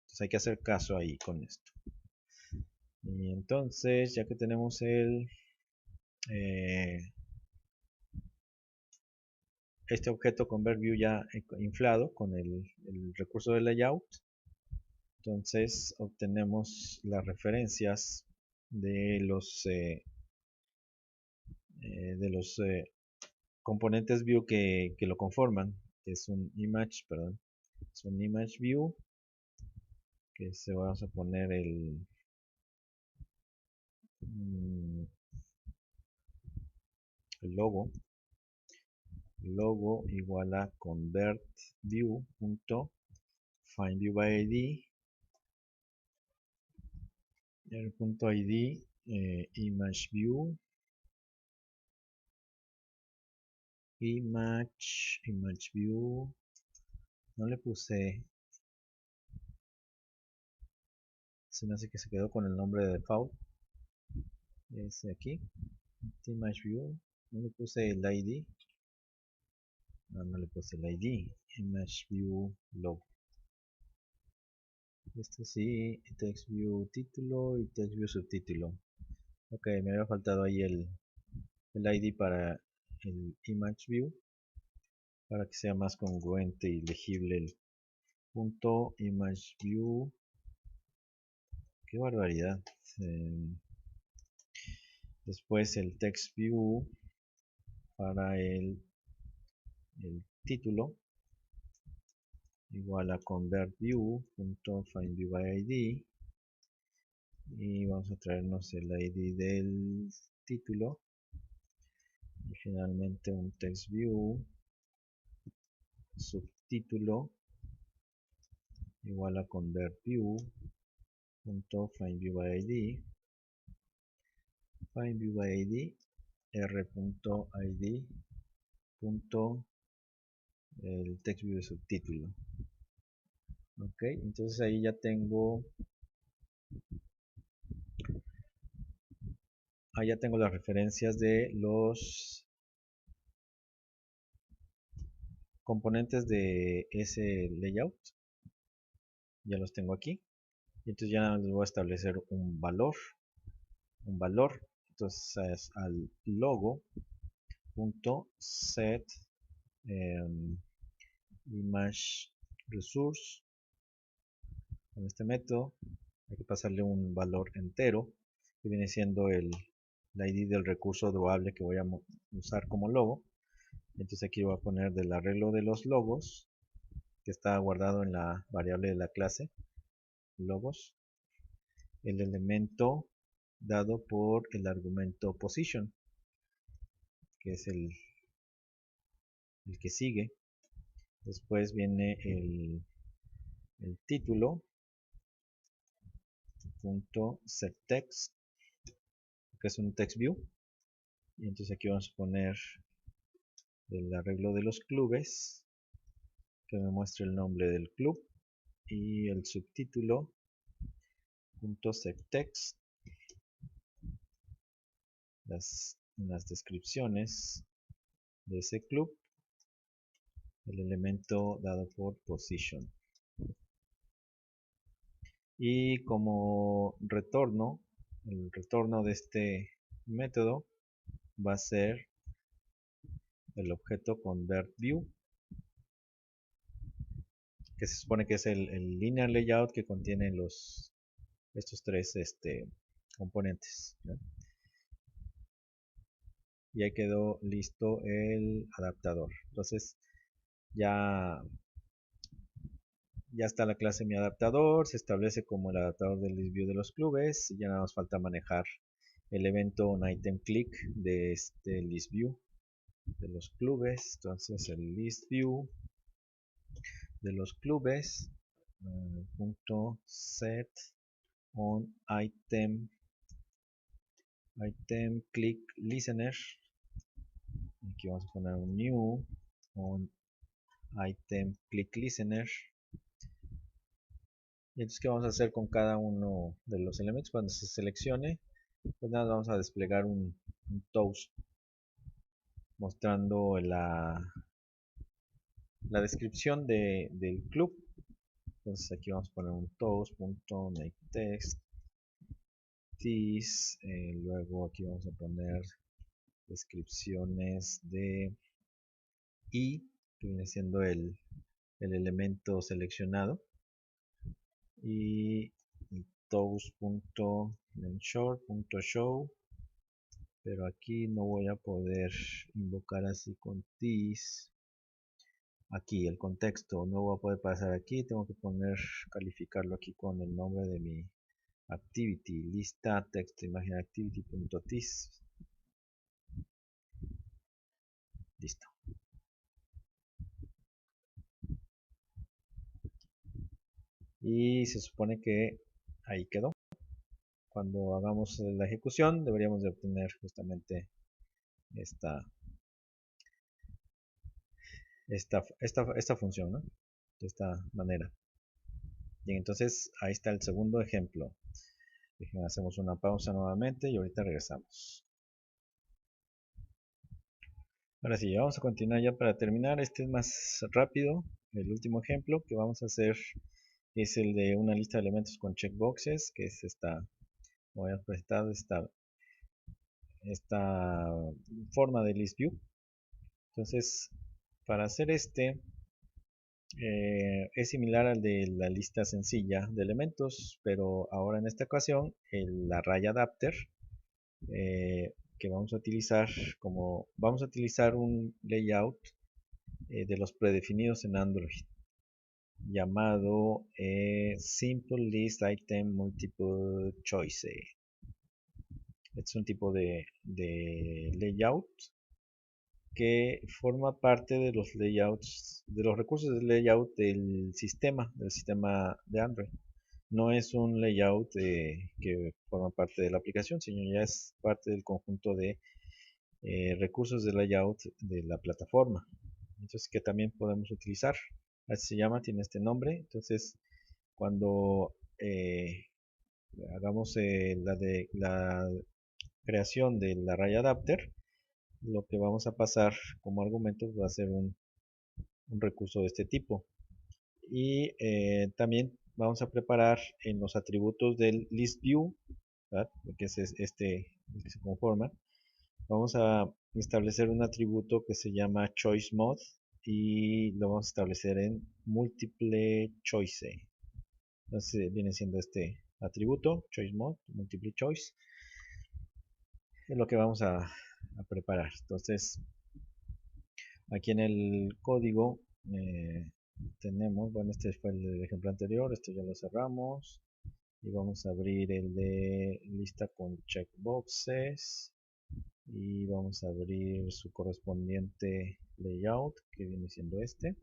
Entonces hay que hacer caso ahí con esto. Y entonces, ya que tenemos este objeto ConvertView ya inflado con el recurso de layout, entonces obtenemos las referencias de los componentes view que lo conforman. Es un image, perdón, es un image view, que se vamos a poner el logo igual a convertView.findViewById, el punto id imageView, imageView, no le puse, se me hace que se quedó con el nombre de default, ese aquí, imageView, no le puse el id, no le puse el id, imageView logo. Este sí, TextView título y TextView subtítulo. Ok, me había faltado ahí el ID para el ImageView, para que sea más congruente y legible el punto ImageView. Qué barbaridad. Después el TextView para el título igual a convertView.findViewById, y vamos a traernos el ID del título, y finalmente un TextView subtítulo igual a convertView.findViewById, findViewById r.id el TextView subtítulo. Ok, entonces ahí ya tengo las referencias de los componentes de ese layout, ya los tengo aquí, y entonces ya les voy a establecer un valor, entonces al logo.set image resource. Con este método hay que pasarle un valor entero, que viene siendo el ID del recurso drawable que voy a usar como logo. Entonces aquí voy a poner del arreglo de los logos, que está guardado en la variable de la clase logos, el elemento dado por el argumento position, que es el que sigue. Después viene el título punto setText, que es un text view, y entonces aquí vamos a poner el arreglo de los clubes, que me muestre el nombre del club, y el subtítulo punto setText, las descripciones de ese club, el elemento dado por position. Y como retorno, el retorno de este método va a ser el objeto convertView, que se supone que es el linear layout que contiene estos tres componentes, ¿no? Y ahí quedó listo el adaptador. Entonces ya está la clase mi adaptador, se establece como el adaptador del ListView de los clubes, y ya nada nos falta manejar el evento onItemClick de este ListView de los clubes. Entonces el ListView de los clubes punto set on item click listener, aquí vamos a poner un new on item click listener, Y entonces, ¿qué vamos a hacer con cada uno de los elementos? Cuando se seleccione, pues nada, vamos a desplegar un toast mostrando la descripción del club. Entonces aquí vamos a poner un toast.makeText this, luego aquí vamos a poner descripciones de i, que viene siendo el elemento seleccionado, y toast.lengthShort.show, pero aquí no voy a poder invocar así con this. Aquí el contexto no voy a poder pasar aquí, tengo que calificarlo aquí con el nombre de mi activity, lista text imagen activity.tis. Listo. Y se supone que ahí quedó. Cuando hagamos la ejecución deberíamos de obtener justamente esta función, ¿no? De esta manera. Bien, entonces ahí está el segundo ejemplo. Hacemos una pausa nuevamente y ahorita regresamos. Ahora sí, vamos a continuar ya para terminar. Este es más rápido. El último ejemplo que vamos a hacer es el de una lista de elementos con checkboxes, que es como habíamos presentado, esta forma de list view. Entonces, para hacer es similar al de la lista sencilla de elementos, pero ahora en esta ocasión el array adapter que vamos a utilizar vamos a utilizar un layout de los predefinidos en Android llamado Simple List Item Multiple Choice. Es un tipo de layout que forma parte de los layouts, de los recursos de layout del sistema de Android. No es un layout que forma parte de la aplicación, sino ya es parte del conjunto de recursos de layout de la plataforma. Entonces, que también podemos utilizar. Así se llama, tiene este nombre. Entonces, cuando hagamos la creación del array adapter, lo que vamos a pasar como argumento va a ser un recurso de este tipo. Y también vamos a preparar en los atributos del listView, que es este que se conforma, vamos a establecer un atributo que se llama choiceMod y lo vamos a establecer en multiple choice. Entonces viene siendo este atributo choiceMod, multiple choice, es lo que vamos a preparar. Entonces aquí en el código tenemos, bueno, este fue el ejemplo anterior, esto ya lo cerramos y vamos a abrir el de lista con checkboxes y vamos a abrir su correspondiente layout que viene siendo este.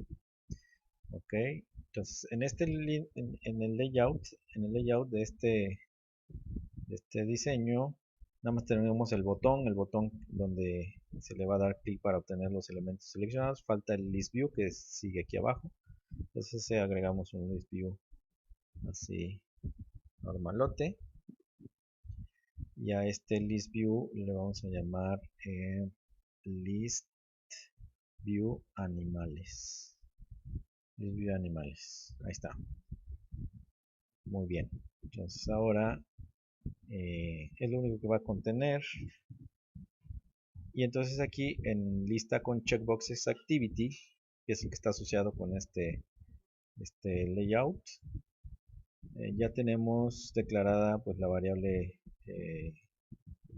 Ok, entonces en el layout de este diseño, nada más tenemos el botón donde se le va a dar clic para obtener los elementos seleccionados. Falta el list view que sigue aquí abajo. Entonces agregamos un list view así normalote. Y a este list view le vamos a llamar list view animales. List view animales. Ahí está. Muy bien. Entonces ahora es lo único que va a contener. Y entonces aquí en lista con checkboxes activity, que es el que está asociado con este layout, ya tenemos declarada pues la variable de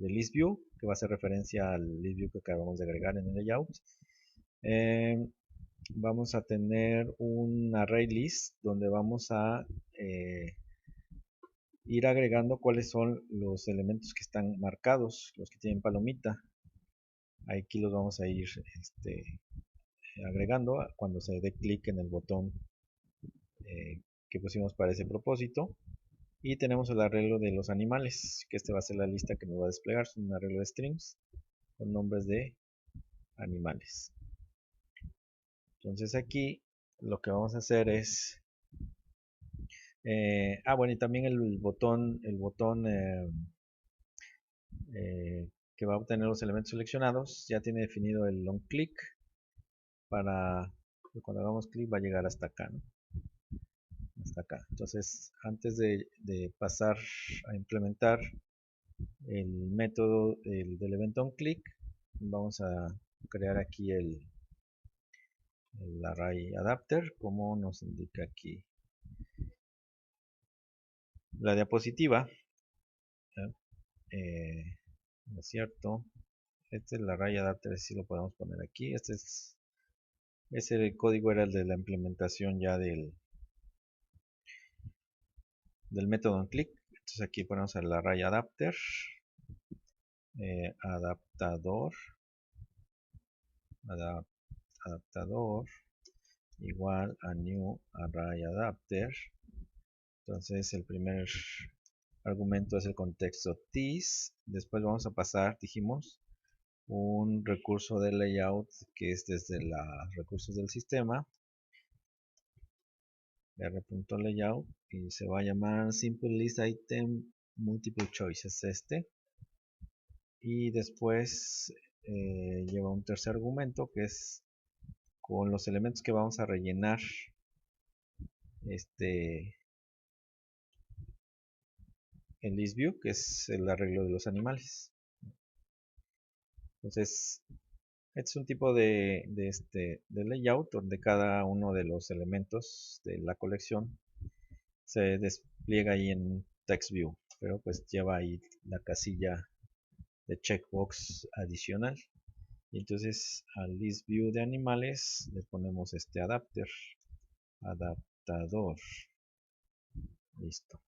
listView, que va a hacer referencia al listView que acabamos de agregar en el layout. Vamos a tener un array list donde vamos a ir agregando cuáles son los elementos que están marcados, los que tienen palomita. Aquí los vamos a ir agregando cuando se dé clic en el botón que pusimos para ese propósito. Y tenemos el arreglo de los animales, que va a ser la lista que nos va a desplegar. Es un arreglo de strings con nombres de animales. Entonces aquí lo que vamos a hacer es Bueno, y también el botón que va a obtener los elementos seleccionados ya tiene definido el long click para que cuando hagamos clic va a llegar hasta acá, ¿no? Hasta acá. Entonces, antes de pasar a implementar el método del evento onClick, vamos a crear aquí el array adapter, como nos indica aquí la diapositiva. ¿No es cierto? Este es el array adapter, si lo podemos poner aquí. Ese código era el de la implementación ya del método onClick. Entonces aquí ponemos el array adapter, adaptador igual a new array adapter. Entonces el primer argumento es el contexto this. Después vamos a pasar, dijimos, un recurso de layout que es desde los recursos del sistema, r.layout, y se va a llamar simple list item multiple choices y después lleva un tercer argumento que es con los elementos que vamos a rellenar el list view, que es el arreglo de los animales. Entonces este es un tipo de layout donde cada uno de los elementos de la colección se despliega ahí en text view, pero pues lleva ahí la casilla de checkbox adicional. Y entonces al list view de animales le ponemos este adaptador. Listo.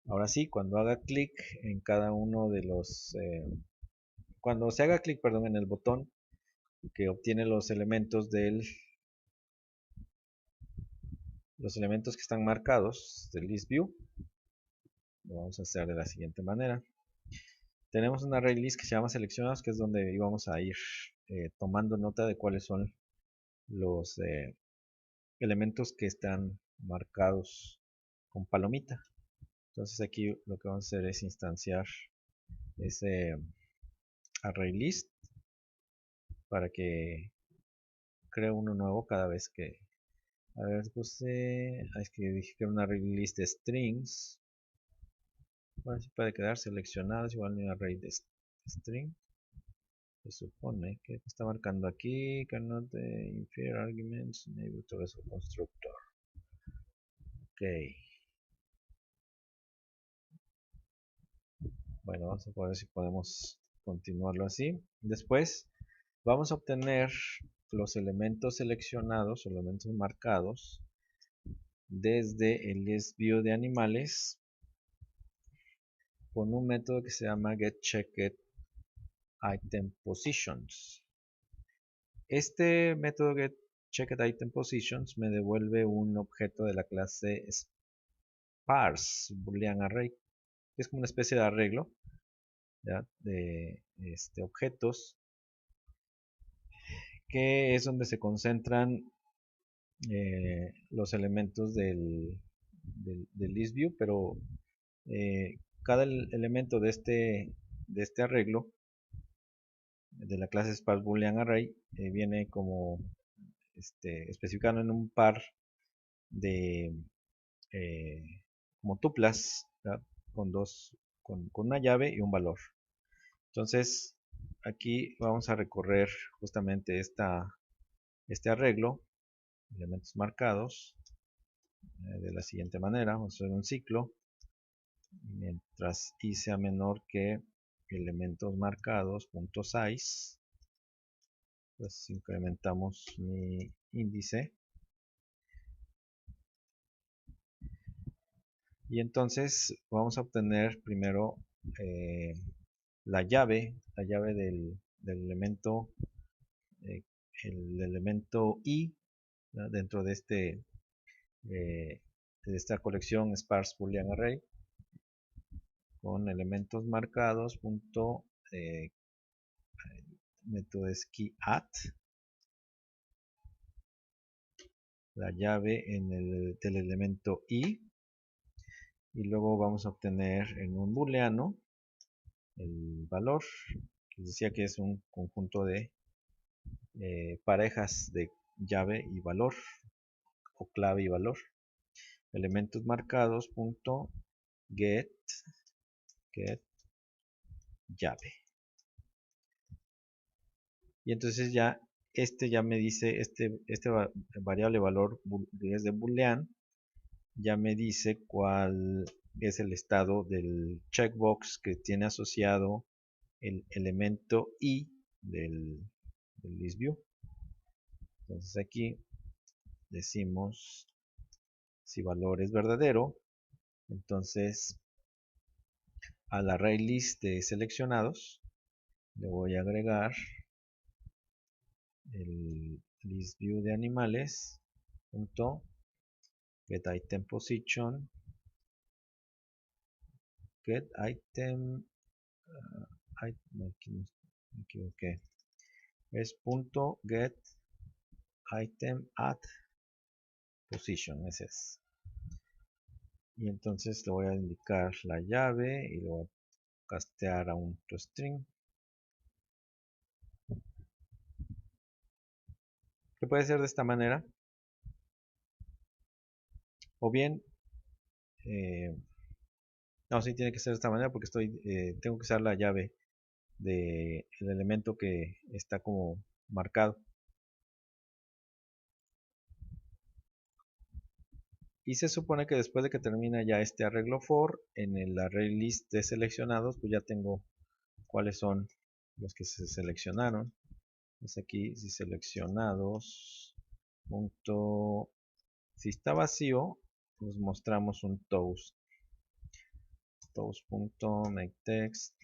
Ahora sí, cuando haga clic en cada uno de los cuando se haga clic, perdón, en el botón que obtiene los elementos que están marcados del list view, lo vamos a hacer de la siguiente manera. Tenemos una array list que se llama seleccionados, que es donde íbamos a ir tomando nota de cuáles son los elementos que están marcados con palomita. Entonces aquí lo que vamos a hacer es instanciar ese array list para que cree uno nuevo cada vez que, a ver, puse, es que dije que era una array list de strings. Bueno, si puede quedar seleccionado, es igual a un array de string. Se supone que está marcando aquí cannot infer arguments enable to resolve constructor. Ok, bueno, vamos a ver si podemos continuarlo así. Después vamos a obtener los elementos seleccionados o elementos marcados desde el list view de animales con un método que se llama getCheckedItemPositions. Este método getCheckedItemPositions me devuelve un objeto de la clase sparse boolean array, que es como una especie de arreglo, ¿ya?, de objetos, que es donde se concentran los elementos del list view, pero cada elemento de este arreglo de la clase sparse boolean array viene como especificado en un par de como tuplas, ¿verdad?, con una llave y un valor. Entonces aquí vamos a recorrer justamente este arreglo, elementos marcados, de la siguiente manera. Vamos a hacer un ciclo mientras i sea menor que elementos marcados punto size. Pues incrementamos mi índice y entonces vamos a obtener primero la llave del elemento el elemento i, ¿no?, dentro de esta colección sparse boolean array con elementos marcados punto método es keyAdd la llave del elemento i, y luego vamos a obtener en un booleano el valor, que decía que es un conjunto de parejas de llave y valor, o clave y valor. Elementos marcados punto get llave. Y entonces ya ya me dice, variable valor que es de boolean, ya me dice cuál es el estado del checkbox que tiene asociado el elemento i del ListView. Entonces aquí decimos si valor es verdadero, entonces al array list de seleccionados le voy a agregar el ListView de animales punto getItemPosition getItem no, aquí me equivoqué, es punto getItemAddPosition, ese es. Y entonces le voy a indicar la llave y lo voy a castear a un toString, que puede ser de esta manera, o bien no, sí tiene que ser de esta manera porque tengo que usar la llave del elemento que está como marcado. Y se supone que después de que termina ya este arreglo for, en el array list de seleccionados, pues ya tengo cuáles son los que se seleccionaron. Pues aquí, si seleccionados, punto, si está vacío, pues mostramos un toast.makeText.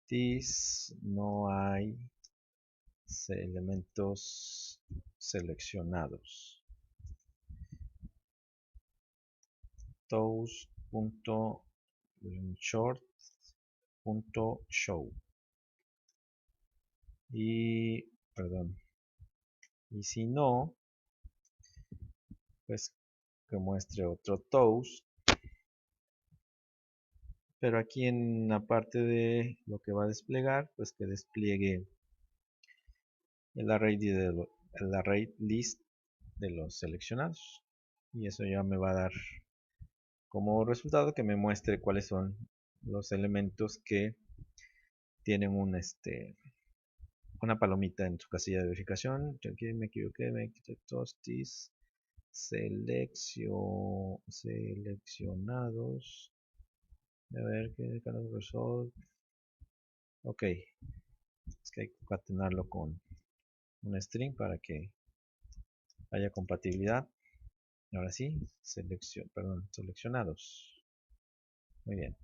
This no hay elementos seleccionados. toast.short.show y si no, pues que muestre otro toast, pero aquí en la parte de lo que va a desplegar, pues que despliegue el array list de los seleccionados, y eso ya me va a dar como resultado que me muestre cuáles son los elementos que tienen una palomita en su casilla de verificación. Yo aquí me equivoqué, me quité tostis seleccionados. A ver qué result. Ok, es que hay que concatenarlo con un string para que haya compatibilidad. Ahora sí, seleccionados. Muy bien.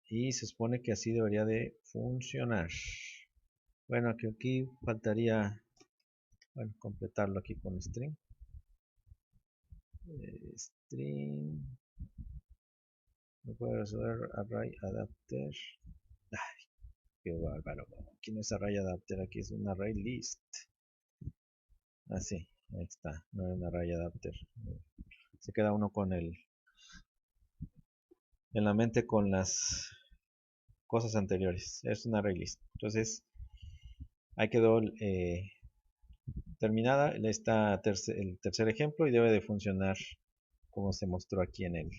Y se supone que así debería de funcionar. Bueno, aquí faltaría, completarlo aquí con string. String. No puedo resolver array adapter. Ay, qué bárbaro. Aquí no es array adapter, aquí es un array list. Así, ahí está. No es un array adapter. Se queda uno en la mente con las cosas anteriores. Es un array list. Entonces, ahí quedó terminada el tercer ejemplo y debe de funcionar como se mostró aquí en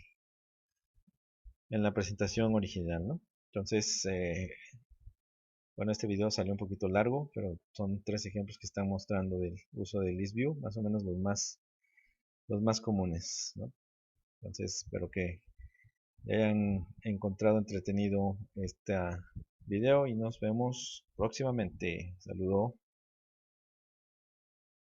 la presentación original, ¿no? Entonces, bueno, este video salió un poquito largo, pero son 3 ejemplos que están mostrando del uso de ListView, más o menos los más comunes, ¿no? Entonces, espero que hayan encontrado entretenido este video y nos vemos próximamente. Saludos.